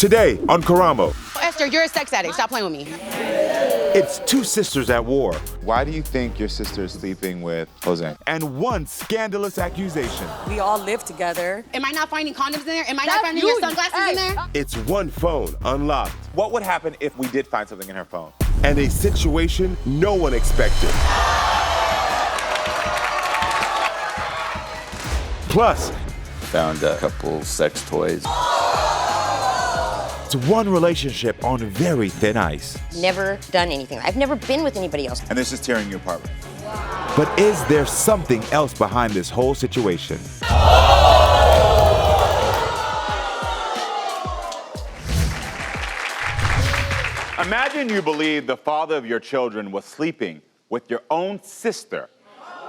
Today on Karamo. Esther, you're a sex addict. Stop playing with me. It's two sisters at war. Why do you think your sister is sleeping with Jose? And one scandalous accusation. We all live together. Am I not finding condoms in there? Am I not finding your sunglasses in there? It's one phone unlocked. What would happen if we did find something in her phone? And a situation no one expected. Plus, Found a couple sex toys. it's one relationship on very thin ice. Never done anything. I've never been with anybody else. And this is tearing you apart. But is there something else behind this whole situation? Imagine you believe the father of your children was sleeping with your own sister.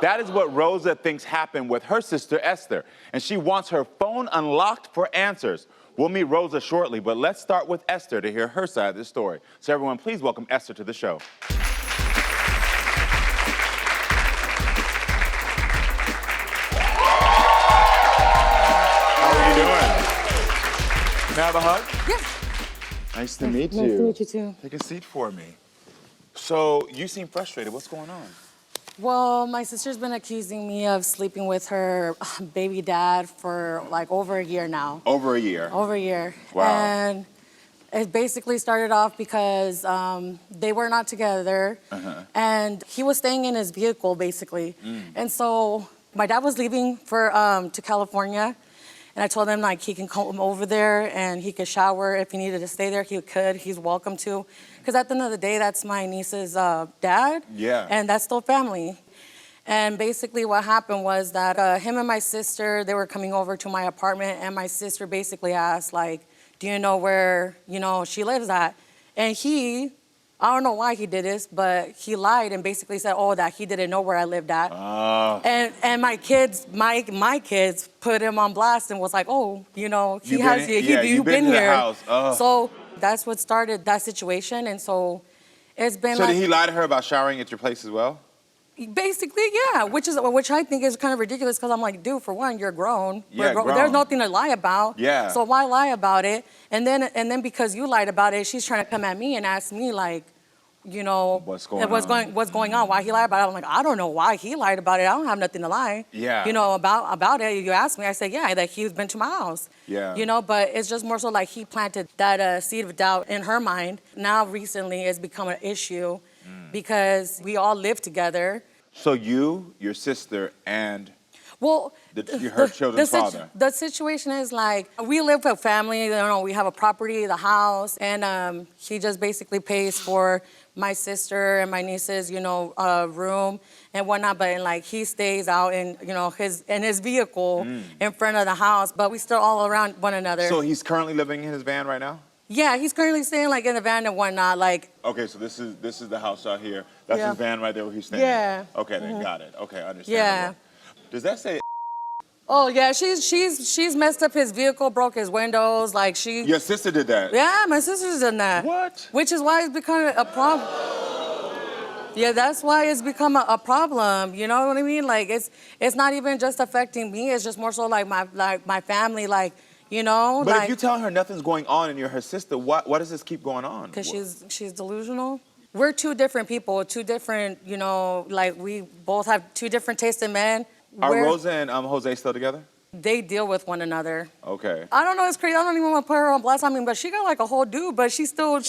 That is what Rosa thinks happened with her sister Esther, and she wants her phone unlocked for answers. We'll meet Rosa shortly, but let's start with Esther to hear her side of the story. So everyone, please welcome Esther to the show. How are you doing? Can I have a hug? Yes. Nice to meet you. Nice to meet you too. Take a seat for me. So you seem frustrated. What's going on? Well, my sister's been accusing me of sleeping with her baby dad for like over a year now. Over a year. Over a year. Wow. And it basically started off because they were not together. And he was staying in his vehicle, basically. And so my dad was leaving for to California. And I told him like he can come over there and he could shower. If he needed to stay there, he could. He's welcome to. Because at the end of the day, that's my niece's dad. Yeah. And that's still family. And basically what happened was that him and my sister, they were coming over to my apartment, and my sister basically asked, like, do you know where, she lives at? And he, I don't know why he did this, but he lied and basically said, that he didn't know where I lived at. And my kids, my kids put him on blast and was like, you've been here. So that's what started that situation, and so it's been. So did he lie to her about showering at your place as well? Basically, yeah, which I think is kind of ridiculous because I'm like, dude, for one, you're grown. Yeah, grown. There's nothing to lie about. Yeah. So why lie about it? And then because you lied about it, she's trying to come at me and ask me like, what's going on? Why he lied about it? I'm like, I don't know why he lied about it. I don't have nothing to lie. Yeah. About it. You asked me, I said, yeah, that he's been to my house. Yeah. But it's just more so like he planted that seed of doubt in her mind. Now recently it's become an issue because we all live together. So you, your sister, and her children's father. The situation is like, we live with family, we have a property, the house, and he just basically pays for my sister and my niece's, room and whatnot, but like he stays out in, his vehicle in front of the house, but we still all around one another. So he's currently living in his van right now? Yeah, he's currently staying like in the van and whatnot, like. Okay, so this is the house out here. That's his van right there where he's staying. Yeah. Okay, then got it. Okay, I understand. Yeah. Does that say? Oh yeah, she's messed up his vehicle, broke his windows, like she. Your sister did that? Yeah, my sister's done that. What? Which is why it's become a problem. Yeah, that's why it's become a problem. You know what I mean? Like it's not even just affecting me. It's just more so like my family, like. But if you tell her nothing's going on and you're her sister, why does this keep going on? Because she's delusional. We're two different people, two different, like we both have two different tastes in men. Are Rosa and Jose still together? They deal with one another. Okay. I don't know, it's crazy. I don't even want to put her on blast. I mean, but she got like a whole dude, but she's still,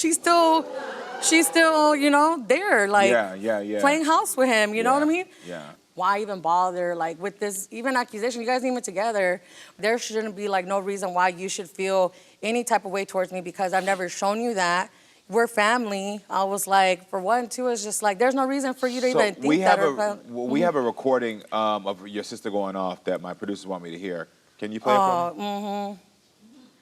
there, like playing house with him, you know what I mean? Yeah. Why even bother, like, with this even accusation? You guys ain't even together. There shouldn't be, like, no reason why you should feel any type of way towards me because I've never shown you that. We're family. I was like, for one, two, it's just like, there's no reason for you to even think that. We have a recording of your sister going off that my producers want me to hear. Can you play it for me? You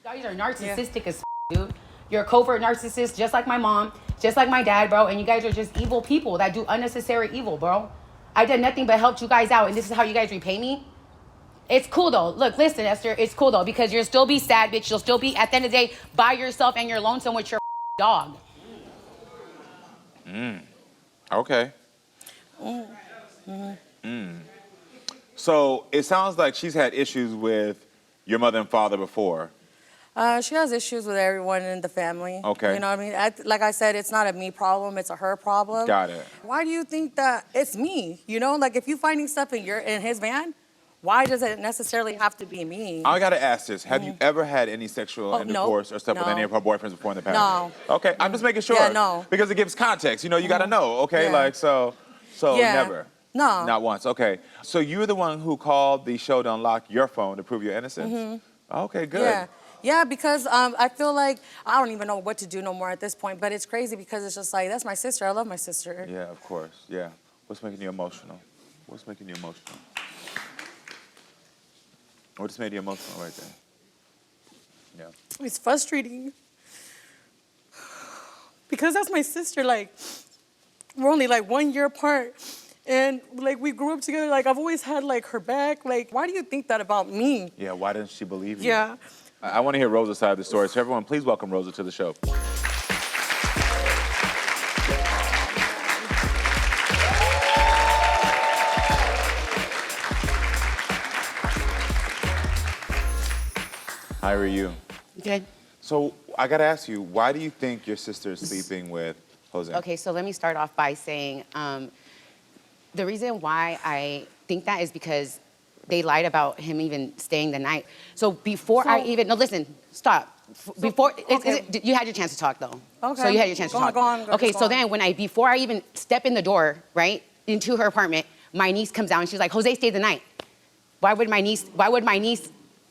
guys are narcissistic as dude. You're a covert narcissist, just like my mom, just like my dad, bro. And you guys are just evil people that do unnecessary evil, bro. I did nothing but help you guys out, and this is how you guys repay me? It's cool, though. Look, listen, Esther, it's cool, though, because you'll still be sad, bitch. You'll still be, at the end of the day, by yourself and you're lonesome with your dog. Okay. So it sounds like she's had issues with your mother and father before. She has issues with everyone in the family. Okay. You know what I mean? Like I said, it's not a me problem, it's a her problem. Got it. Why do you think that it's me? You know, like if you're finding stuff in his van, why does it necessarily have to be me? I gotta ask this. Have you ever had any sexual intercourse or stuff with any of her boyfriends before in the past? No. Okay, I'm just making sure. Yeah, no. Because it gives context. You know, you gotta know, okay? Yeah. Like, so Yeah. never? No. Not once, okay. So you're the one who called the show to unlock your phone to prove your innocence? Okay, good. Yeah. Yeah, because I feel like I don't even know what to do no more at this point, but it's crazy because it's just like, that's my sister. I love my sister. Yeah, of course, yeah. What's making you emotional? What's making you emotional? What just made you emotional right there? Yeah. It's frustrating. Because that's my sister, like, we're only like 1 year apart. And like we grew up together, like I've always had like her back. Like, why do you think that about me? Yeah, why didn't she believe you? Yeah. I want to hear Rosa's side of the story. So everyone, please welcome Rosa to the show. How are you? Good. So I gotta ask you, why do you think your sister is sleeping with Jose? Okay, so let me start off by saying the reason why I think that is because they lied about him even staying the night. So before no, listen, stop. Before you had your chance to talk though. Okay. So you had your chance to talk. Go on. Okay, so then before I even step in the door, right, into her apartment, my niece comes out and she's like, Jose stayed the night. Why would my niece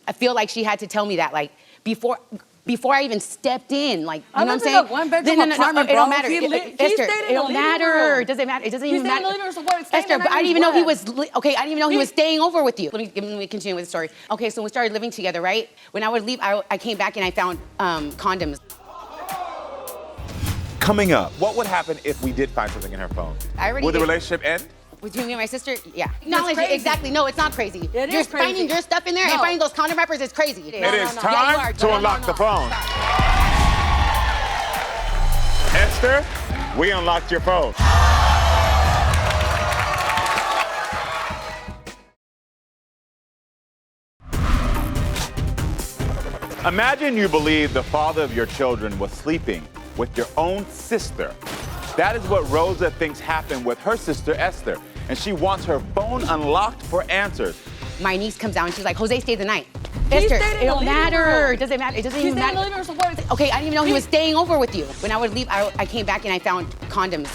I feel like she had to tell me that, like, before I even stepped in, like, you know what I'm saying? I live in a one-bedroom apartment, it bro. don't matter. He Esther, stayed in it the don't living matter. room. It doesn't matter. It doesn't He even stayed in matter. the living room, so what? Staying Esther, the night but I didn't is even know he what? was, okay, I didn't even know he was staying over with you. Let me continue with the story. Okay, so we started living together, right? When I would leave, I came back and I found condoms. Coming up, What would happen if we did find something in her phone? Would the did. relationship end? Between me and my sister, yeah. Not like crazy. exactly. No, it's not crazy. It You're is crazy. finding your stuff in there and No. finding those condom wrappers is crazy. It is Yeah, time you are. to unlock the phone. Esther, we unlocked your phone. Imagine you believe the father of your children was sleeping with your own sister. That is what Rosa thinks happened with her sister Esther, and she wants her phone unlocked for answers. My niece comes out and she's like, Jose stayed the night. Esther, stayed in it the don't living matter. room. It doesn't matter. It doesn't He even stayed in matter. the living room, so what? Okay, I didn't even know he was staying over with you. When I would leave, I came back and I found condoms.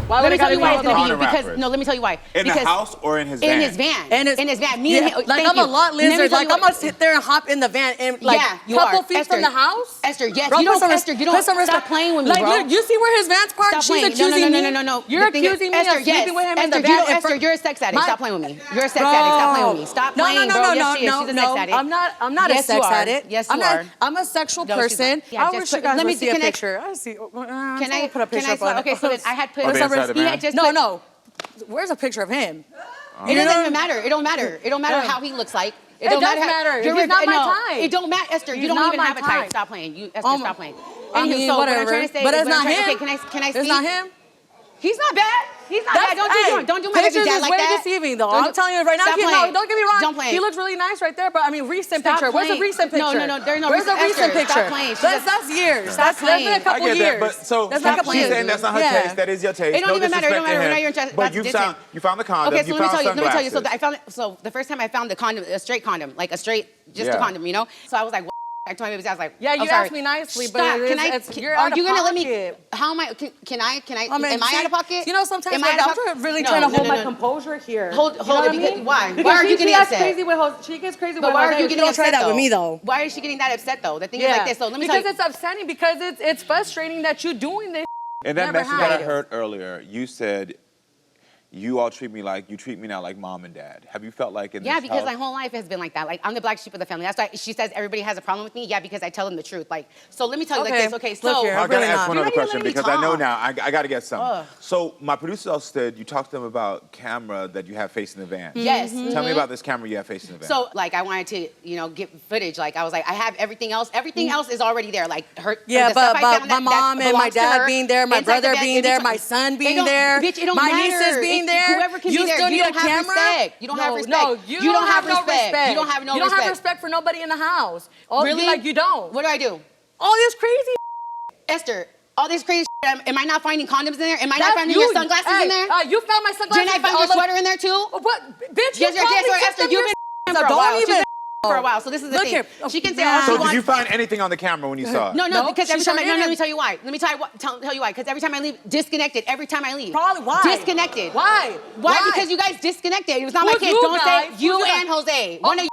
Why Let would me it tell you why gotta it's be gonna Condom be because wrappers. no. Let me tell you why. In the because house or in his van? in his van. And in his van. Me and him. Like, thank I'm you. a lot Let me lizard. tell Like, you I'm what- gonna sit there and hop in the van and, like, Yeah, you couple are. feet Esther, from the house. Esther, yes. Bro, You put don't, some Esther, you don't put some stop playing with me, like, bro. look, you see where his van's parked? Stop She's playing. accusing me. No. You're The thing is, accusing me Esther, of sleeping with him in Esther, the van. Esther, you're a sex addict. My- Stop playing with me. You're a sex addict. Stop playing with me. Stop playing, bro. Yes, she is. She's a sex addict. I'm not Yes, a sex you are. addict. Yes, you are. I'm a sexual No, she's person. not. Yeah, I just wish put- you guys let me would see, see a can I- picture. I see. Can I put a picture up on it? Okay, so then I had put. Oh, the inside of the He van? had just No, put- no. Where's a picture of him? It doesn't even matter. It don't matter. It don't matter how he looks like. It does matter. You're He's not my no, type. It don't matter, Esther. He's You don't not even my have a type. type. Stop playing. Esther, stop playing. I Anywho, mean, so whatever. what I'm trying to say But is it's what I'm not trying- him. Okay, can I speak? It's not him. He's not bad. He's not bad. Don't do my baby pictures dad is like way that. deceiving, though. Don't I'm telling you right now. Stop No, playing. don't get me wrong. Don't play. He looks really nice right there, but I mean, recent Stop picture. Where's the playing. recent picture? No, there's no Where's the recent- recent Esther, picture? stop playing. She's That's years. Stop That's been playing. a couple I get years. that, but so That's not a couple she's years. saying that's not her Yeah. taste. That is your taste. It don't no even matter. It don't disrespect to matter. him. Now you're interested. But you found the condom. Okay, so let me tell you. sunglasses. So I found. So the first time I found the condom, a straight condom, like a straight, just a Yeah. condom, you know. So I was like, what? I told my baby, I was like, Yeah, you I'm sorry. asked me nicely, but Stop. you're are out you of gonna let me? pocket. How am I? Can I? I mean, am I see, out of pocket? You know, sometimes Am I like, out I'm of pocket? really No, trying to no, hold no, my no. composure here. Hold You know it what I because mean? why? Because Why are you getting upset? Crazy with she gets crazy But with why Jose. are you She getting don't try upset that with though? me though. Why is she getting that upset though? The thing is like this. So let me because tell you. it's upsetting because it's frustrating that you're doing this. In that Never message that I had. heard earlier, you said, you all treat me like, you treat me now like mom and dad. Have you felt like in Yeah, this because house? my whole life has been like that. Like, I'm the black sheep of the family. That's why she says everybody has a problem with me. Yeah, because I tell them the truth. Like, so let me tell you like this. Okay, so Look here, I I'm gotta really ask not. one You're other not even question letting me because I know talk. now. I got to get some. Ugh. So my producer said you talked to them about camera that you have facing the van. Yes. Tell me about this camera you have facing the van. So like I wanted to, get footage. Like I was like, I have everything else. Everything else is already there. Like her. Yeah, the stuff I but found my that mom and my belongs to dad her, being there, my inside the brother bag, being and there, it's- my son It being don't- there, bitch, it don't my matter. nieces It being being there, whoever can be there, you don't have respect. You don't have respect. No, you don't have no respect. You don't have no respect. You don't have respect for nobody in the house. Really? Like you don't. What do I do? All this crazy. Esther, all this crazy shit, am I not finding condoms in there? Am I not finding your sunglasses in there? You found my sunglasses. Didn't I find your sweater in there too? What? Bitch, Yes, Esther, you've been for a while. For a while, so this is the Look thing. here. She can say all she So wants. did you find anything on the camera when you saw it? No, because every time let me tell you why. Let me tell you why. Because every time I leave, disconnected. Every time I leave. Probably why? Disconnected. Why? Why? Because you guys disconnected. It was not my kids. Don't say you and Jose. One of you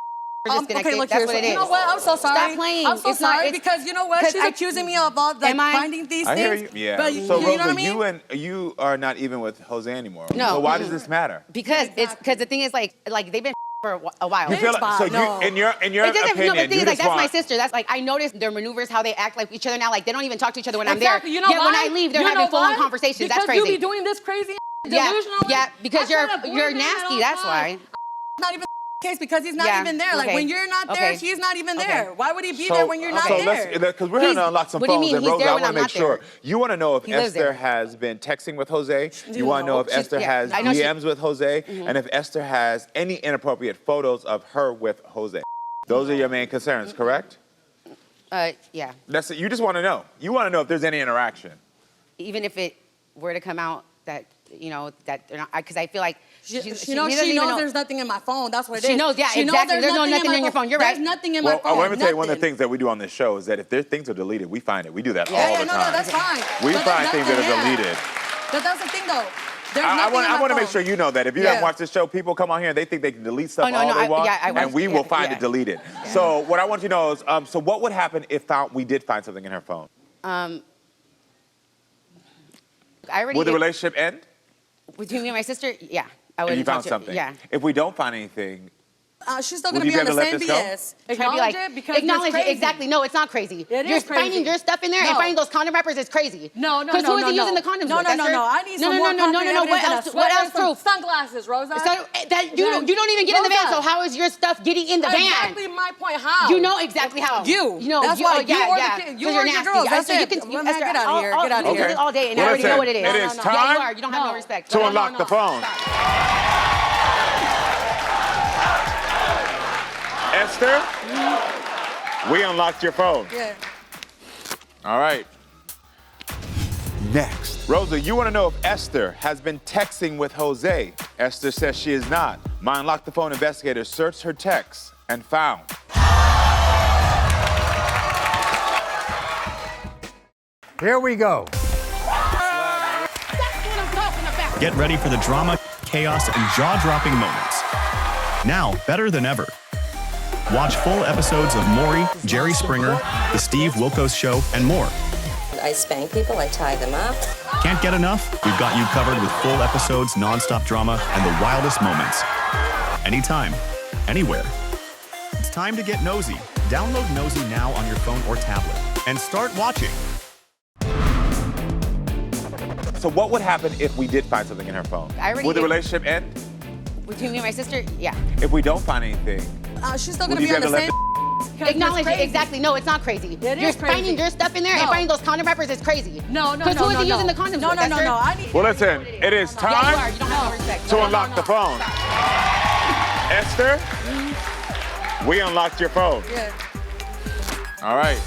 are disconnected. Okay, look That's here. what it is. You know what? I'm so sorry. Stop playing. I'm so sorry because you know what? She's accusing me of finding these I things. hear you. Yeah. But So you know Rosa, what I mean? you are not even with Jose anymore. No. So why does this matter? Because the thing is like they've been for a while. You feel like, so No. in your It doesn't, opinion, no, but the thing you is, like, just that's my want- sister. That's like, I noticed their maneuvers, how they act like each other now. Like, they don't even talk to each other when I'm Exactly. there. You know Yet why? when I leave, they're You having know full-on why? conversations. Because That's crazy. you be doing this crazy Yeah, delusional. yeah, because I find a you're boyfriend nasty. all That's the why. time. Not even the case because he's not Yeah, even there. Like okay. when you're not there, Okay. he's not even Okay. there. Why would he be there when you're not so there? because we're here to unlock some What do you phones, mean? and He's Rosa, there I when want I'm to make not sure. there. You want to know if He lives Esther there. has been texting with Jose. You want to know if She's- Esther yeah, has I know she- DMs with Jose, and if Esther has any inappropriate photos of her with Jose. Those are your main concerns, correct? Yeah. That's it. You just want to know. You want to know if there's any interaction. Even if it were to come out that, you know, that they're not, because I feel like She he knows doesn't even know. there's nothing in my phone. That's what it is. She knows, yeah, exactly. There's no nothing in your phone. You're right. There's nothing in my Well, phone. let me tell you, one of the Nothing. things that we do on this show is that if things are deleted, we find it. We do that Yeah, all yeah, the no, time. that's fine. We But find there's things that nothing, are yeah. deleted. But that's the thing, though. There's I nothing in my want to make phone. sure you know that if you Yeah. haven't watched this show, people come on here and they think they can delete stuff Oh, no, all no, they want, I and watched we it, will yeah, find yeah. it deleted. So what I want you to know is, so what would happen if we did find something in her phone? I already. Would the relationship end? Between me and my sister, yeah. I If wouldn't you talk found to- something? Yeah. If we don't find anything, She's still Would going to you be be on the able to same let this BS. Try to be Acknowledge like, it because acknowledge it's it. crazy. Exactly. No, it's not crazy. It You're is crazy. finding your stuff in there and No. finding those condom wrappers is crazy. No, no, Because no, who is no, he using no. the condoms No, with? no, no, Esther? no. I need no, some no, more no, no, no, no. concrete What evidence else? and a What sweater else and some proof? Sunglasses, Rosa. So that you don't even get in the van. Rosa. So how is your stuff getting in the van? Exactly my point. How? You know exactly how. You. know. That's why you yeah, or yeah. the kid. You 'Cause or you're your nasty. girls. That's Esther, you it. can. Well, man, Esther, get out of here. Get out of you can here. do it all day, and Well, I already know listen, what it is. it is Yeah, time you are. You don't have no respect. to No, no, unlock no. the phone. Esther, we unlocked your phone. Yeah. All right. Next, Rosa, you want to know if Esther has been texting with Jose. Esther says she is not. My Unlock the Phone investigators searched her texts and found. Here we go. Get ready for the drama, chaos, and jaw-dropping moments. Now, better than ever. Watch full episodes of Maury, Jerry Springer, The Steve Wilkos Show, and more. I spank people, I tie them up. Can't get enough? We've got you covered with full episodes, non-stop drama, and the wildest moments. Anytime, anywhere. It's time to get nosy. Download Nosy now on your phone or tablet and start watching. So what would happen if we did find something in her phone? I already Would the did. relationship end? Between me and my sister, yeah. If we don't find anything, She's still would going to you be be on able the to same. let Because Acknowledge it's it. crazy. Exactly. No, it's not crazy. It You're is crazy. finding your stuff in there and No. finding those condom wrappers is crazy. No, no, no, Because who is no, he no. using the condoms No, with? no, no, Esther? no. I need. well, listen, it is Yeah, you are. time You don't have no respect. to No, no, unlock no. the phone. Esther, we unlocked your phone. Yeah. All right.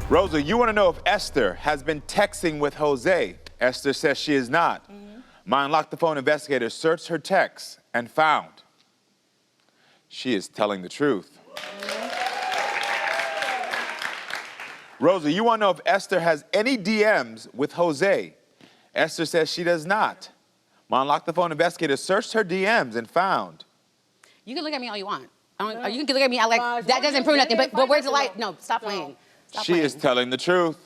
Rosa, you want to know if Esther has been texting with Jose. Esther says she is not. My Unlock the Phone investigators searched her texts and found she is telling the truth. Rosa, you want to know if Esther has any DMs with Jose. Esther says she does not. My Unlock the Phone investigators searched her DMs and found. You can look at me all you want. You can look at me. I like that doesn't prove nothing. But where's the light? No, stop playing. Stop She playing. is telling the truth.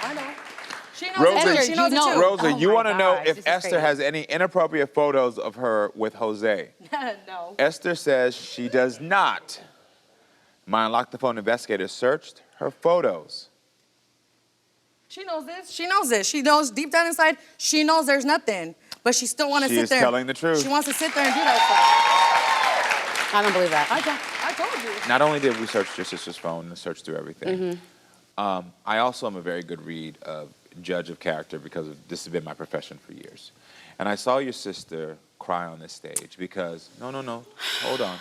I know. She knows Rosa, it too. She knows it too. Rosa, Oh you my want to know gosh, if this is Esther crazy. has any inappropriate photos of her with Jose. No. Esther says she does not. My Unlock the Phone investigators searched her photos. She knows this. She knows this. She knows deep down inside, she knows there's nothing. But she still wants to She sit is there. telling the truth. She wants to sit there and do that I don't believe that. stuff. I told you. Not only did we search your sister's phone and search through everything, Mm-hmm. I also am a very good read of judge of character because this has been my profession for years. And I saw your sister cry on this stage because, no, hold on.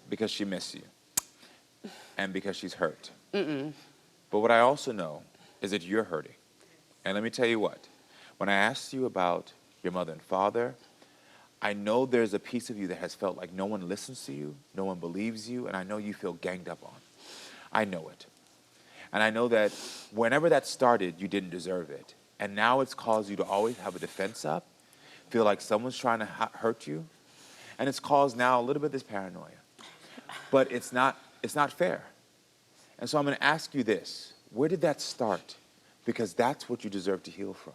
Because she missed you. And because she's hurt. But what I also know is that you're hurting. And let me tell you what, when I asked you about your mother and father, I know there's a piece of you that has felt like no one listens to you, no one believes you, and I know you feel ganged up on. I know it. And I know that whenever that started, you didn't deserve it. And now it's caused you to always have a defense up, feel like someone's trying to hurt you, and it's caused now a little bit of this paranoia. But it's not fair. And so I'm going to ask you this. Where did that start? Because that's what you deserve to heal from.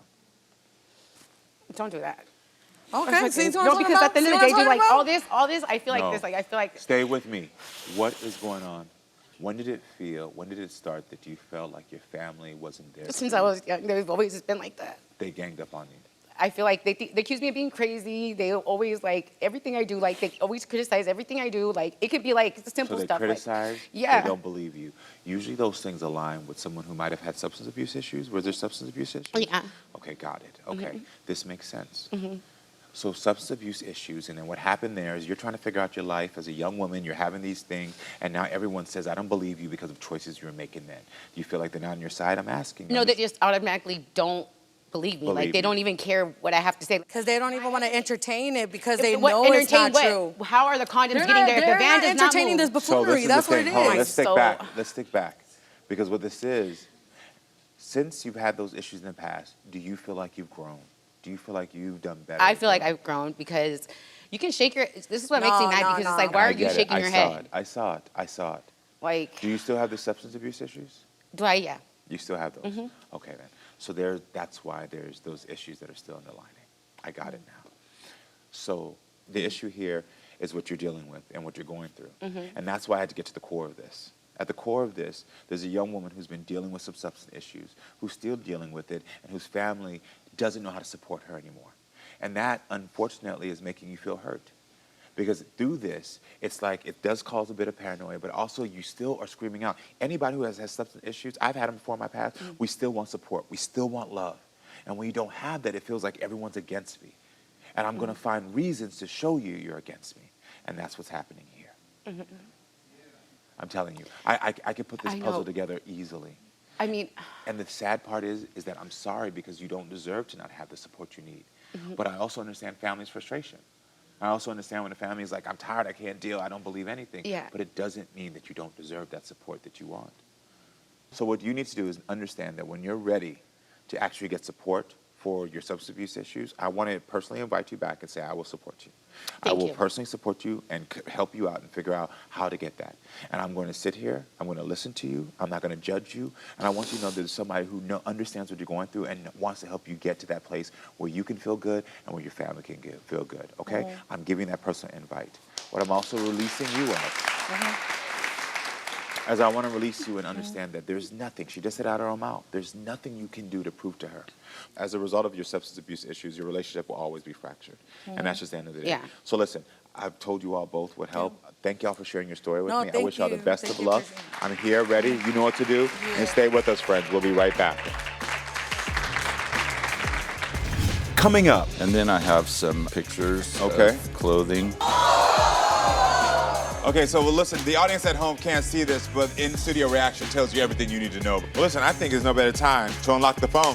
Don't do that. Okay, see, No, because at the end of the day, dude, like all this, I feel like this, like I feel like. Stay with me. What is going on? When did it start that you felt like your family wasn't there? Since I was young, they've always been like that. They ganged up on you. I feel like they accuse me of being crazy. They always, like, everything I do, like, they always criticize everything I do. Like, it could be, like, simple So they stuff. criticize, yeah. They don't believe you. Usually those things align with someone who might have had substance abuse issues. Was there substance abuse issues? Yeah. Okay, got it. Okay, this makes sense. So substance abuse issues, and then what happened there is you're trying to figure out your life as a young woman, you're having these things, and now everyone says, I don't believe you because of choices you were making then. Do you feel like they're not on your side? I'm asking. No, they just automatically don't believe me. Like, they don't even care what I have to say. Because they don't even want to entertain it because they know Entertain it's not what? true. How are the condoms They're getting not, there if the they're van not does not entertaining move? this So buffoonery. this That's the what it thing. Hold on, is. let's stick So- back. Let's stick back. Because what this is, since you've had those issues in the past, do you feel like you've grown? Do you feel like you've done better? I feel like I've grown because you can shake your. This is what makes me mad because it's like, why are you shaking your head? I saw it. Like, Do you still have the substance abuse issues? do I? Yeah. You still have those? Okay, then. So that's why there's those issues that are still underlining. I got it now. So the issue here is what you're dealing with and what you're going through. And that's why I had to get to the core of this. At the core of this, there's a young woman who's been dealing with some substance issues, who's still dealing with it, and whose family doesn't know how to support her anymore. And that, unfortunately, is making you feel hurt. Because through this, it's like it does cause a bit of paranoia, but also you still are screaming out. Anybody who has substance issues, I've had them before in my past, we still want support. We still want love. And when you don't have that, it feels like everyone's against me. And I'm going to find reasons to show you you're against me. And that's what's happening here. I'm telling you, I could put this puzzle together easily. I mean, and the sad part is that I'm sorry because you don't deserve to not have the support you need. But I also understand family's frustration. I also understand when the family is like, I'm tired, I can't deal, I don't believe anything. Yeah. But it doesn't mean that you don't deserve that support that you want. So what you need to do is understand that when you're ready to actually get support for your substance abuse issues, I want to personally invite you back and say, I will support you. I will personally support you and help you out and figure out how to get that. And I'm going to sit here, I'm going to listen to you, I'm not going to judge you, and I want you to know there's somebody who understands what you're going through and wants to help you get to that place where you can feel good and where your family can feel good, okay? I'm giving that person an invite. What I'm also releasing you of, as I want to release you and understand that there's nothing, she just said out of her mouth, there's nothing you can do to prove to her. As a result of your substance abuse issues, your relationship will always be fractured. And that's just the end of the day. Yeah. So listen, I've told you all both what help. Thank y'all for sharing your story with me. I thank wish y'all the you. best Thank of you, luck. Trisha. I'm here, ready. You know what to do. And stay with us, friends. We'll be right back. Coming up, And then I have some pictures Okay. of clothing. Okay, so well, listen, the audience at home can't see this, but in-studio reaction tells you everything you need to know. Well, listen, I think there's no better time to unlock the phone.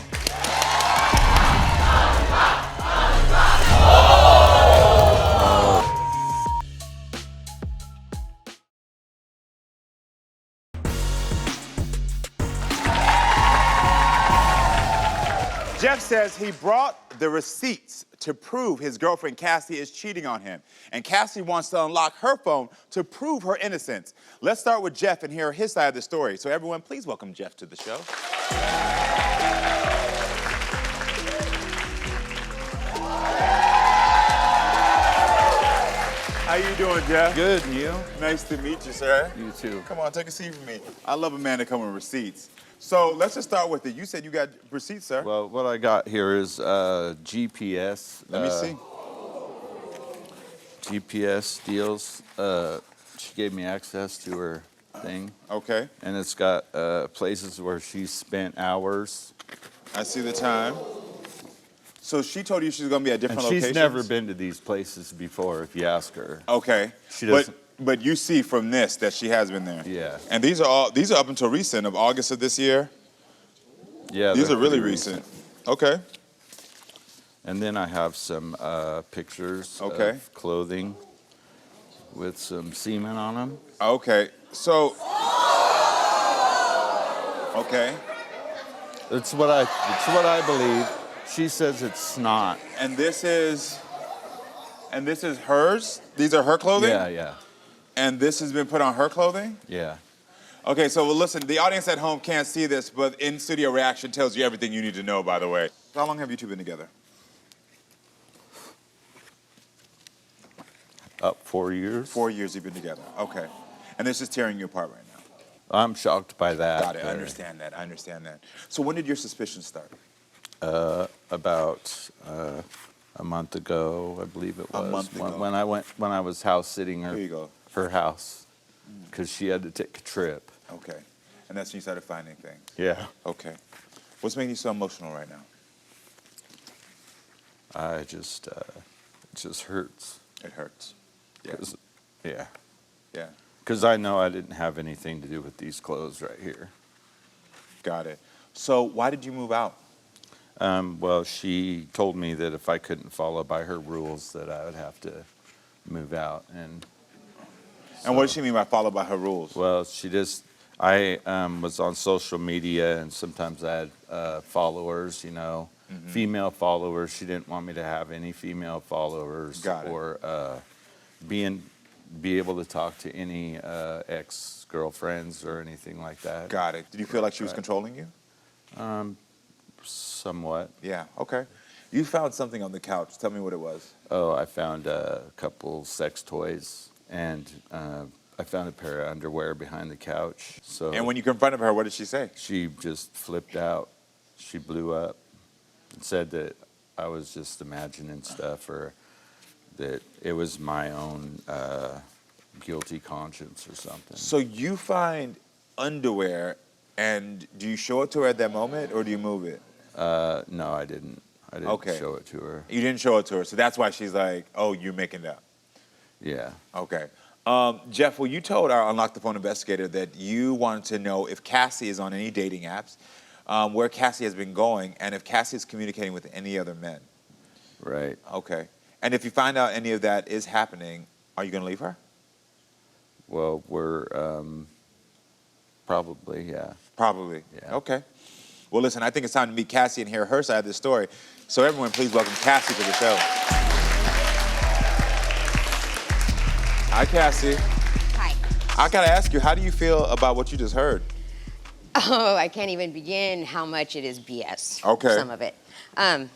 Jeff says he brought the receipts to prove his girlfriend Cassie is cheating on him. And Cassie wants to unlock her phone to prove her innocence. Let's start with Jeff and hear his side of the story. So everyone, please welcome Jeff to the show. How you doing, Jeff? Good, and you? Nice to meet you, sir. You too. Come on, take a seat for me. I love a man that comes with receipts. So let's just start with it. You said you got receipts, sir. Well, what I got here is GPS. Let me see. GPS deals. She gave me access to her thing. Okay. And it's got places where she spent hours. I see the time. So she told you she's going to be at different And she's locations? never been to these places before, if you ask her. Okay. She doesn't. But you see from this that she has been there. Yeah. And these are up until recent, of August of this year? Yeah. These they're are really pretty recent. Okay. And then I have some pictures Okay. of clothing with some semen on them. Okay. So. Okay. It's what I believe. She says it's snot. And this is hers? These are her clothing? Yeah. And this has been put on her clothing? Yeah. Okay, so well, listen, the audience at home can't see this, but in-studio reaction tells you everything you need to know, by the way. How long have you two been together? Up 4 years. 4 years you've been together. Okay. And this is tearing you apart right now. I'm shocked by that. Got it. I understand that. So when did your suspicions start? About a month ago, I believe it was. A month ago. When I was house sitting Here you go. her house, because she had to take a trip. Okay. And that's when you started finding things. Yeah. Okay. What's making you so emotional right now? I just it just hurts. It hurts. Yeah. 'Cause- yeah. Yeah. Because I know I didn't have anything to do with these clothes right here. Got it. So why did you move out? Well, she told me that if I couldn't follow by her rules, that I would have to move out. And what does she mean by follow by her rules? well, I was on social media, and sometimes I had followers, female followers. She didn't want me to have any female followers. Got it. Or be able to talk to any ex-girlfriends or anything like that. Got it. Did you feel like she was controlling you? Somewhat. Yeah, okay. You found something on the couch. Tell me what it was. Oh, I found a couple sex toys, and I found a pair of underwear behind the couch. So And when you confronted her, what did she say? she just flipped out. She blew up and said that I was just imagining stuff, or that it was my own guilty conscience or something. So you find underwear, and do you show it to her at that moment, or do you move it? No, I didn't. I didn't Okay. show it to her. You didn't show it to her, so that's why she's like, oh, you're making it up. Yeah. Okay. Jeff, well, you told our Unlock the Phone investigator that you wanted to know if Cassie is on any dating apps, where Cassie has been going, and if Cassie is communicating with any other men. Right. Okay. And if you find out any of that is happening, are you going to leave her? Well, we're probably, yeah. Probably. Yeah. Okay. Well, listen, I think it's time to meet Cassie and hear her side of the story. So everyone, please welcome Cassie to the show. Hi, Cassie. Hi. I got to ask you, how do you feel about what you just heard? Oh, I can't even begin how much it is BS. Okay. Some of it. I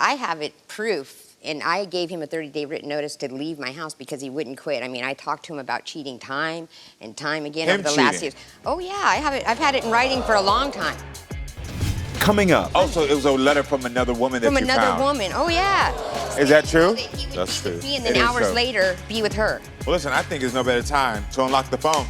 have it proof, and I gave him a 30-day written notice to leave my house because he wouldn't quit. I mean, I talked to him about cheating time and time again Him over the last cheating? years. Oh yeah, I have it. I've had it in writing for a long time. Coming up, Oh, so it was a letter from another woman that From you another found. woman. Oh yeah. Is that true? That he would That's be with true. me and then It is hours true. later be with her. Well, listen, I think there's no better time to unlock the phone.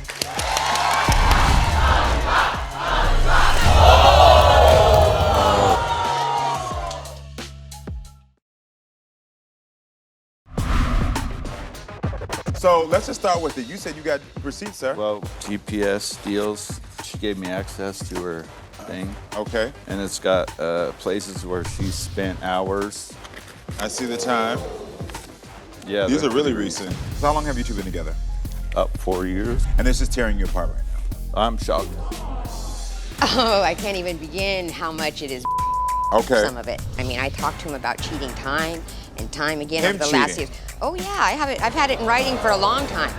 So let's just start with it. You said you got receipts, sir. Well, GPS deals. She gave me access to her thing. Okay. And it's got places where she spent hours. I see the time. Yeah. These they're are really pretty recent. So how long have you two been together? Up 4 years. And this is tearing you apart right now. I'm shocked. Oh, I can't even begin how much it is. Okay. Some of it. I mean, I talked to him about cheating time and time again Him over the last cheating? years. Oh yeah, I have it. I've had it in writing for a long time.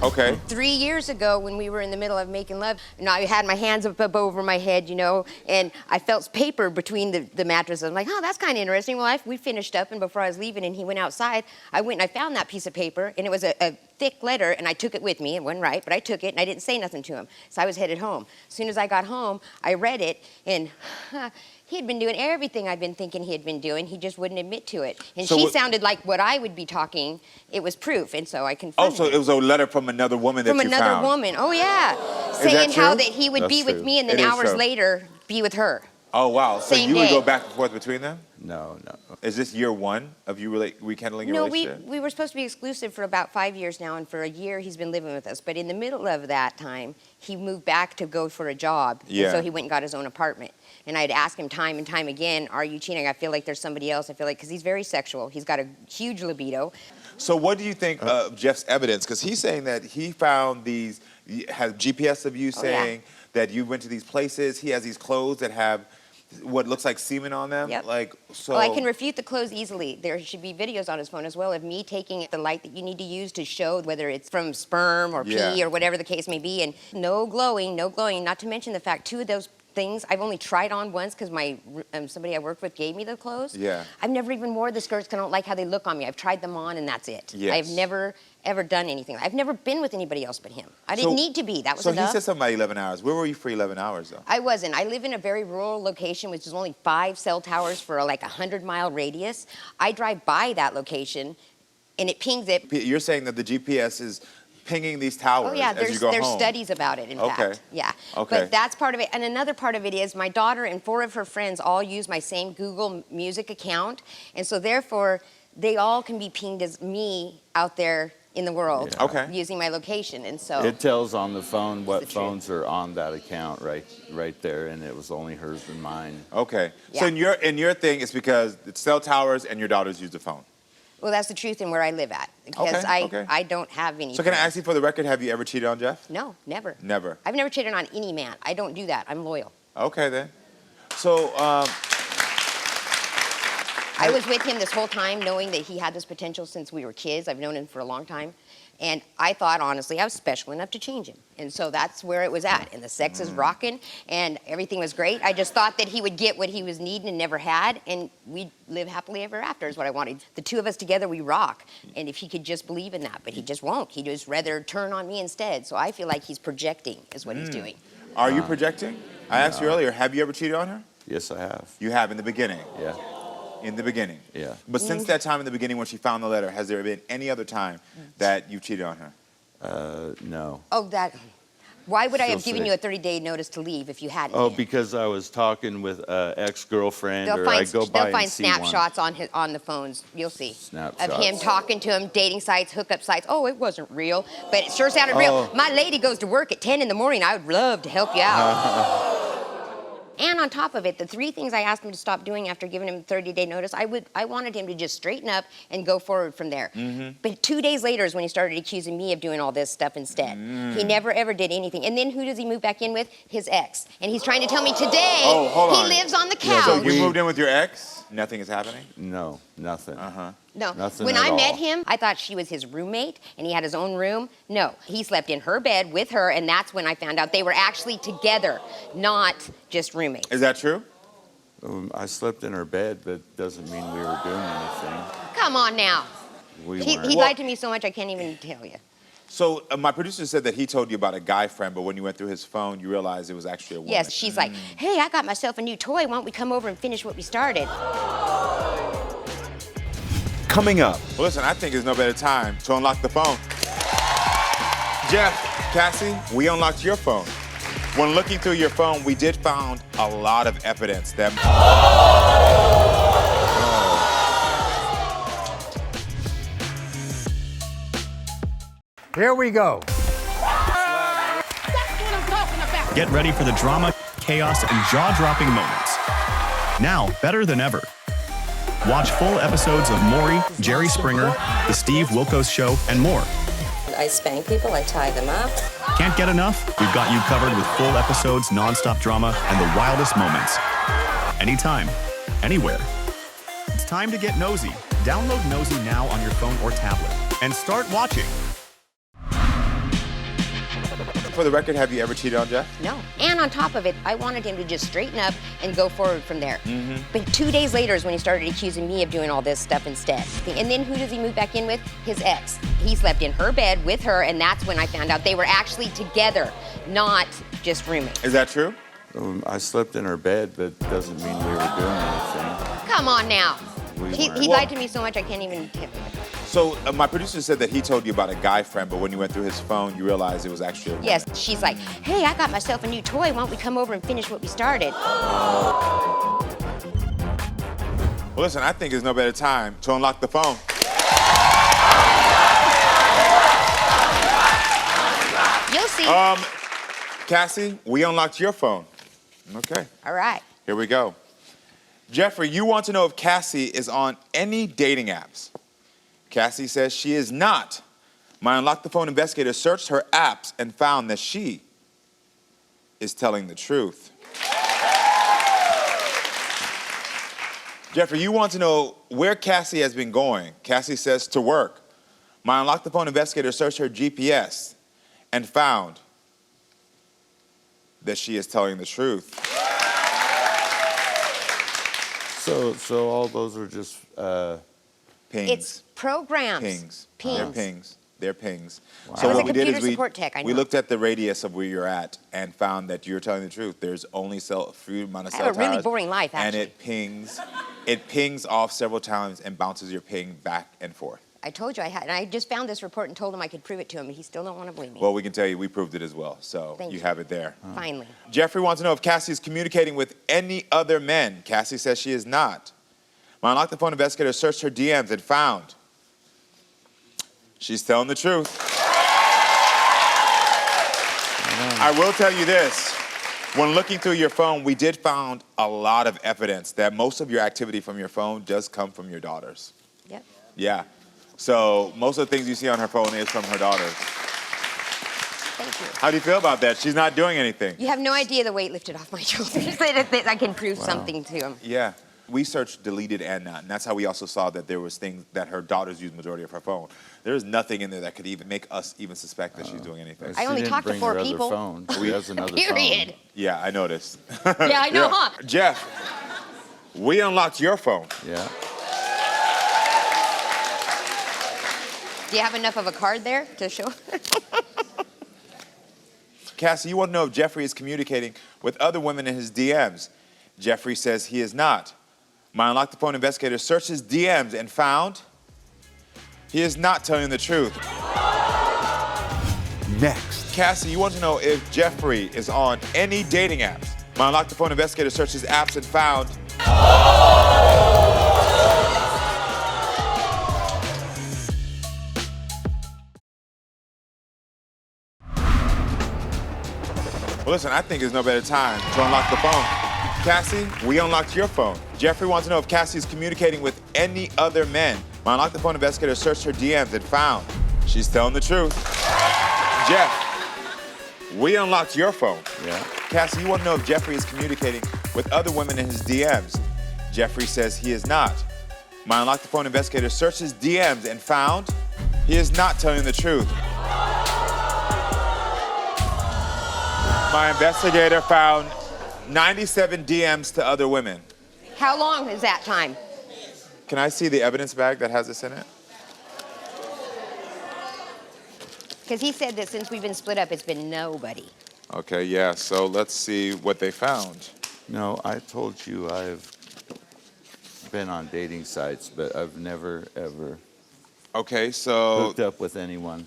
Okay. 3 years ago, when we were in the middle of making love, and I had my hands up over my head, and I felt paper between the mattresses. I'm like, oh, that's kind of interesting. Well, we finished up, and before I was leaving, and he went outside, I went and I found that piece of paper, and it was a thick letter, and I took it with me. It wasn't right, but I took it, and I didn't say nothing to him. So I was headed home. As soon as I got home, I read it, and He had been doing everything I'd been thinking he had been doing. He just wouldn't admit to it. And So she what- sounded like what I would be talking. It was proof, and so I Oh, confronted so him. it was a letter from another woman that From you another found. woman. Oh, yeah. that Saying how true? that he would That's be with true. me and then It is hours true. later be with her. Oh, wow. So Same you would day. go back and forth between them? No, no. Is this year one of you rekindling your No, relationship? we were supposed to be exclusive for about 5 years now, and for a year he's been living with us. But in the middle of that time, he moved back to go for a job. Yeah. And so he went and got his own apartment. And I'd ask him time and time again, are you cheating? I feel like there's somebody else. I feel like, because he's very sexual. He's got a huge libido. So what do you think of Jeff's evidence? Because he's saying that he found has GPS of you Oh, yeah. saying that you went to these places. He has these clothes that have what looks like semen on them. Yep. Like, so. Well, I can refute the clothes easily. There should be videos on his phone as well of me taking the light that you need to use to show whether it's from sperm or Yeah. pee or whatever the case may be. And no glowing, no glowing. Not to mention the fact, 2 of those things I've only tried on once because my somebody I worked with gave me the clothes. Yeah. I've never even wore the skirts because I don't like how they look on me. I've tried them on and that's it. Yes. I've never ever done anything. I've never been with anybody else but him. I didn't need to be. That was So enough. he said something about 11 hours. Where were you for 11 hours, though? I wasn't. I live in a very rural location, which is only 5 cell towers for like a 100-mile radius. I drive by that location, and it pings it. You're saying that the GPS is pinging these towers Oh yeah, as you go there's home. studies about it. In Okay. fact, yeah. Okay. But that's part of it, and another part of it is my daughter and 4 of her friends all use my same Google Music account, and so therefore they all can be pinged as me out there in the world, Yeah. Okay. using my location, and so. It tells on the phone what the truth. phones are on that account right there, and it was only hers and mine. Okay. So Yeah. in your thing, it's because it's cell towers and your daughters use the phone. Well, that's the truth and where I live at, because Okay. I don't have any. So can I friends. ask you for the record, have you ever cheated on Jeff? No, never. Never. I've never cheated on any man. I don't do that. I'm loyal. Okay then. So I was with him this whole time knowing that he had this potential since we were kids. I've known him for a long time. And I thought, honestly, I was special enough to change him. And so that's where it was at. And the sex is rocking, and everything was great. I just thought that he would get what he was needing and never had, and we'd live happily ever after is what I wanted. The 2 of us together, we rock. And if he could just believe in that, but he just won't. He'd just rather turn on me instead. So I feel like he's projecting is what he's doing. are you projecting? I asked you earlier, have you ever cheated on her? Yes, I have. You have in the beginning. Yeah. In the beginning. Yeah. But since that time in the beginning when she found the letter, has there been any other time that you've cheated on her? No. Oh, that. Why would I She'll have given say- you a 30-day notice to leave if you hadn't? Oh, been? because I was talking with an ex-girlfriend, They'll or find, I go by they'll find and see one. snapshots on the phones. You'll see. Of Snapshots. him talking to him, dating sites, hookup sites. Oh, it wasn't real, but it sure sounded real. Oh. My lady goes to work at 10 in the morning. I would love to help you out. And on top of it, the 3 things I asked him to stop doing after giving him a 30-day notice, I wanted him to just straighten up and go forward from there. But 2 days later is when he started accusing me of doing all this stuff instead. He never ever did anything. And then who does he move back in with? His ex. And he's trying to tell me today hold on. he lives on the Yeah, couch. So but you we- moved in with your ex? Nothing is happening? No, nothing. No. Nothing When at I met all. him, I thought she was his roommate and he had his own room. No, he slept in her bed with her, and that's when I found out they were actually together, not just roommates. Is that true? I slept in her bed, but doesn't mean we were doing anything. Come on now. We He weren't. lied to me so much I can't even tell you. So my producer said that he told you about a guy friend, but when you went through his phone, you realized it was actually a woman. Yes, she's like, hey, I got myself a new toy. Why don't we come over and finish what we started? Coming up, Well, listen, I think there's no better time to unlock the phone. Jeff, Cassie, we unlocked your phone. When looking through your phone, we did find a lot of evidence that... Here we go. Get ready for the drama, chaos, and jaw-dropping moments. Now, better than ever. Watch full episodes of Maury, Jerry Springer, The Steve Wilkos Show, and more. I spank people, I tie them up. Can't get enough? We've got you covered with full episodes, non-stop drama, and the wildest moments. Anytime, anywhere. It's time to get nosy. Download Nosy now on your phone or tablet and start watching. For the record, have you ever cheated on Jeff? No. And on top of it, I wanted him to just straighten up and go forward from there. But 2 days later is when he started accusing me of doing all this stuff instead. And then who does he move back in with? His ex. He slept in her bed with her, and that's when I found out they were actually together, not just roommates. Is that true? I slept in her bed, but doesn't mean we were doing anything. Come on now. He weren't. lied to me so much I can't even tip it. So my producer said that he told you about a guy friend, but when you went through his phone, you realized it was actually a woman. Yes, she's like, hey, I got myself a new toy. Why don't we come over and finish what we started? Well, listen, I think there's no better time to unlock the phone. You'll see. Cassie, we unlocked your phone. Okay. All right. Here we go. Jeffrey, you want to know if Cassie is on any dating apps. Cassie says she is not. My Unlock the Phone investigator searched her apps and found that she is telling the truth. Jeffrey, you want to know where Cassie has been going. Cassie says to work. My Unlock the Phone investigator searched her GPS and found that she is telling the truth. So all those are just Pings. It's programs. Pings. Pings. They're pings. They're pings. Wow. So I was what a we did is computer support tech, I we know. looked at the radius of where you're at and found that you're telling the truth. There's only a few amount of I cell have a really towers, boring life, and actually. it pings off several times and bounces your ping back and forth. I told you I had, and I just found this report and told him I could prove it to him, and he still don't want to believe me. Well, we can tell you we proved it as well, so Thank you you. have it there. Finally. Jeffrey wants to know if Cassie is communicating with any other men. Cassie says she is not. My Unlock the Phone investigator searched her DMs and found she's telling the truth. I will tell you this. When looking through your phone, we did find a lot of evidence that most of your activity from your phone does come from your daughters. Yep. Yeah. So most of the things you see on her phone is from her daughters. Thank you. How do you feel about that? She's not doing anything. You have no idea the weight lifted off my shoulders that I can prove something to him. Yeah. We searched deleted and not, and that's how we also saw that there was things that her daughters used majority of her phone. There is nothing in there that could even make us even suspect that she's doing anything. I only She didn't talked to bring 4 her other people. phone. She has another Period. phone. Yeah, I noticed. Yeah, I know, huh? Jeff, we unlocked your phone. Yeah. Do you have enough of a card there to show? Cassie, you want to know if Jeffrey is communicating with other women in his DMs. Jeffrey says he is not. My Unlock the Phone investigator searched his DMs and found he is not telling the truth. Next. Cassie, you want to know if Jeffrey is on any dating apps. My Unlock the Phone investigator searched his apps and found Well, listen, I think there's no better time to unlock the phone. Cassie, we unlocked your phone. Jeffrey wants to know if Cassie is communicating with any other men. My Unlock the Phone investigator searched her DMs and found she's telling the truth. Jeff, we unlocked your phone. Yeah. Cassie, you want to know if Jeffrey is communicating with other women in his DMs. Jeffrey says he is not. My Unlock the Phone investigator searched his DMs and found he is not telling the truth. My investigator found 97 DMs to other women. How long is that time? Can I see the evidence bag that has this in it? Because he said that since we've been split up, it's been nobody. Okay, yeah, so let's see what they found. No, I told you I've been on dating sites, but I've never, ever Okay, so hooked up with anyone.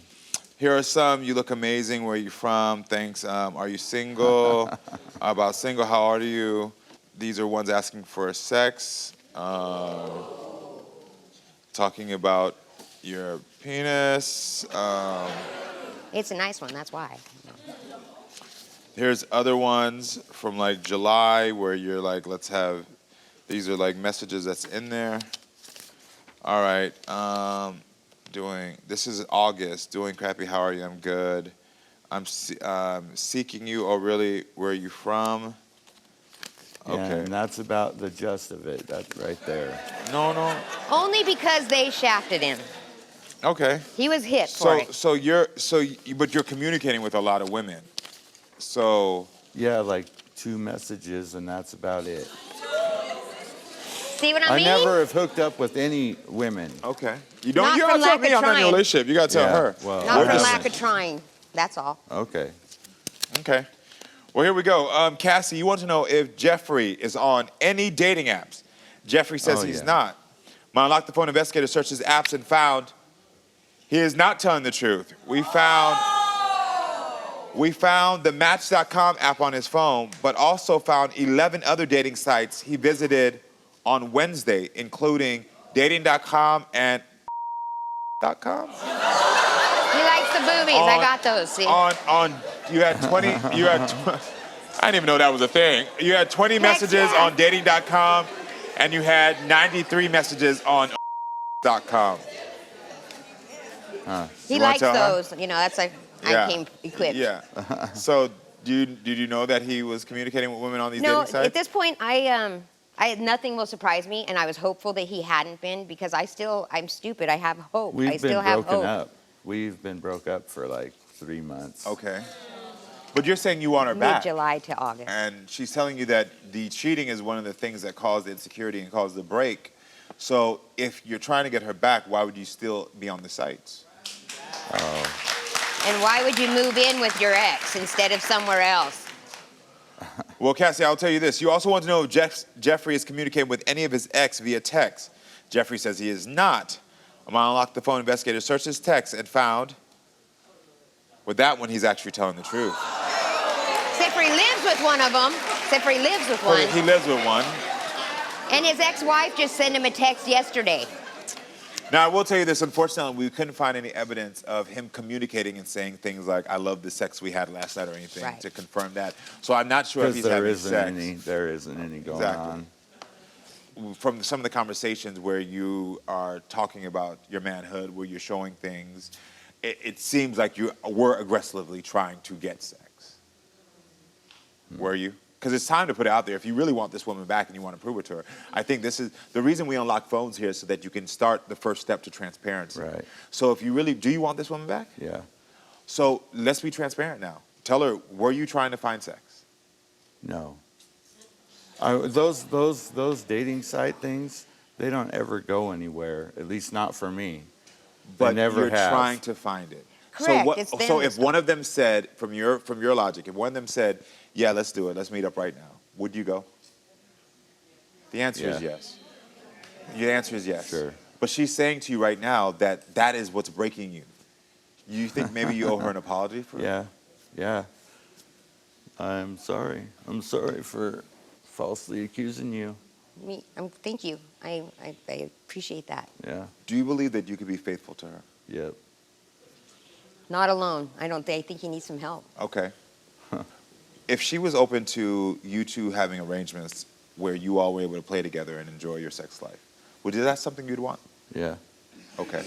here are some. You look amazing. Where are you from? Thanks. Are you single? About single, how old are you? These are ones asking for sex. Talking about your penis. It's a nice one, that's why. Here's other ones from like July where you're like, let's have, these are like messages that's in there. All right, this is August, doing crappy, how are you? I'm good. I'm seeking you, oh really, where are you from? Yeah, Okay. and that's about the gist of it. That's right there. No. Only because they shafted him. Okay. He was hit for it. But you're communicating with a lot of women. So. Yeah, like 2 messages, and that's about it. See what I mean? I never have hooked up with any women. Okay. You Not don't from tell lack me of I'm not in a trying. relationship. You gotta tell Yeah, her. well, Not from just- lack of trying, that's all. Okay. Okay. Well, here we go. Cassie, you want to know if Jeffrey is on any dating apps. Jeffrey says he's not. My Unlock the Phone investigator searched his apps and found he is not telling the truth. We found the Match.com app on his phone, but also found 11 other dating sites he visited on Wednesday, including dating.com and .com. He likes the boobies. I got those. See? You had 20. I didn't even know that was a thing. You had 20 messages on dating.com, and you had 93 messages on .com. He likes those. You know, that's like I came equipped. Yeah. So, did you know that he was communicating with women on these dating sites? No, at this point, nothing will surprise me, and I was hopeful that he hadn't been because I'm stupid. I have hope. I still have hope. Up. We've been broke up for like 3 months. Okay. But you're saying you want her back. Mid-July to August. And she's telling you that the cheating is one of the things that caused the insecurity and caused the break. So if you're trying to get her back, why would you still be on the sites? And why would you move in with your ex instead of somewhere else? Well, Cassie, I'll tell you this. You also want to know if Jeffrey is communicating with any of his ex via text. Jeffrey says he is not. My Unlock the Phone investigator searched his text and found, with that one, he's actually telling the truth. Except for he lives with one of them. Except for he lives with one. He lives with one. And his ex-wife just sent him a text yesterday. Now, I will tell you this. Unfortunately, we couldn't find any evidence of him communicating and saying things like, I love the sex we had last night or anything to confirm that. So I'm not sure if he's having sex. There isn't any going on. From some of the conversations where you are talking about your manhood, where you're showing things, it seems like you were aggressively trying to get sex. Were you? Because it's time to put it out there. If you really want this woman back and you want to prove it to her, I think this is the reason we unlock phones here, so that you can start the first step to transparency. Right. So if you really, do you want this woman back? Yeah. So let's be transparent now. Tell her, were you trying to find sex? No. Those dating site things, they don't ever go anywhere. At least not for me. But never you're have. trying to find it. Correct. So if one of them said, from your logic, if one of them said, yeah, let's do it, let's meet up right now, would you go? The answer is yes. Your answer is yes. Sure. But she's saying to you right now that that is what's breaking you. You think maybe you owe her an apology for it? Yeah. I'm sorry. I'm sorry for falsely accusing you. Thank you. I appreciate that. Yeah. Do you believe that you could be faithful to her? Yep. Not alone. I think he needs some help. Okay. If she was open to you two having arrangements where you all were able to play together and enjoy your sex life, would that something you'd want? Yeah. Okay.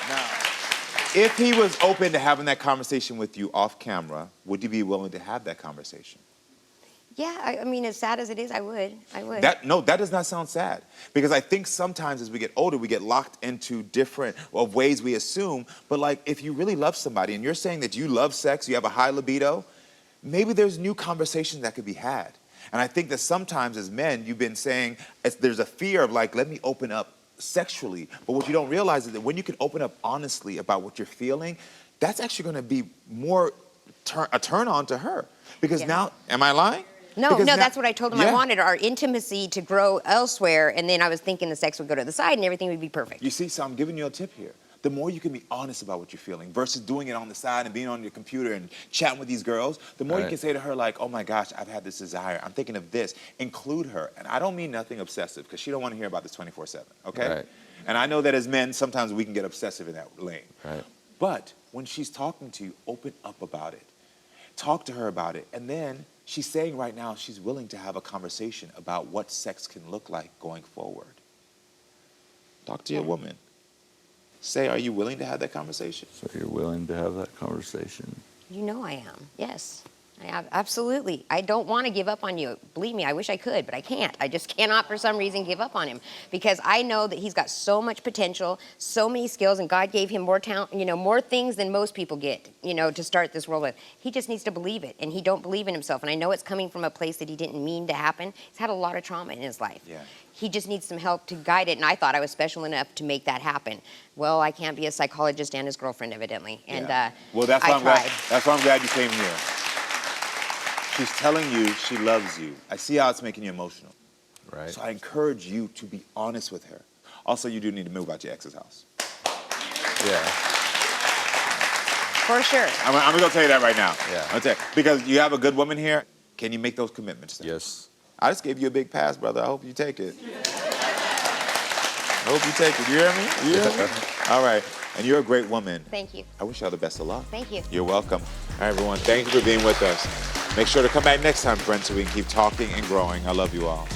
Now, if he was open to having that conversation with you off camera, would you be willing to have that conversation? Yeah, I mean, as sad as it is, I would. That does not sound sad. Because I think sometimes as we get older, we get locked into different ways we assume. But like, if you really love somebody and you're saying that you love sex, you have a high libido, maybe there's new conversations that could be had. And I think that sometimes as men, you've been saying, there's a fear of like, let me open up sexually. But what you don't realize is that when you can open up honestly about what you're feeling, that's actually going to be more a turn on to her. Because now, am I lying? No, that's what I told him. I wanted our intimacy to grow elsewhere, and then I was thinking the sex would go to the side and everything would be perfect. You see, so I'm giving you a tip here. The more you can be honest about what you're feeling versus doing it on the side and being on your computer and chatting with these girls, the more you can say to her like, oh my gosh, I've had this desire. I'm thinking of this. Include her. And I don't mean nothing obsessive because she don't want to hear about this 24/7, okay? Right. And I know that as men, sometimes we can get obsessive in that lane. Right. But when she's talking to you, open up about it. Talk to her about it. And then she's saying right now she's willing to have a conversation about what sex can look like going forward. Talk to your woman. Say, are you willing to have that conversation? So you're willing to have that conversation? You know I am. Yes, Absolutely. I don't want to give up on you. Believe me, I wish I could, but I can't. I just cannot, for some reason, give up on him because I know that he's got so much potential, so many skills, and God gave him more talent, more things than most people get, to start this world with. He just needs to believe it, and he don't believe in himself. And I know it's coming from a place that he didn't mean to happen. He's had a lot of trauma in his life. Yeah. He just needs some help to guide it, and I thought I was special enough to make that happen. Well, I can't be a psychologist and his girlfriend, evidently. And well, that's why I I'm glad you came here. She's telling you she loves you. I see how it's making you emotional. Right. So I encourage you to be honest with her. Also, you do need to move out your ex's house. Yeah. For sure. I'm going to tell you that right now. Yeah. I'll tell you, because you have a good woman here. Can you make those commitments then? Yes. I just gave you a big pass, brother. I hope you take it. I hope you take it. You hear me? You hear me? All right. And you're a great woman. Thank you. I wish you all the best of luck. Thank you. You're welcome. All right, everyone. Thank you for being with us. Make sure to come back next time, friends, so we can keep talking and growing. I love you all.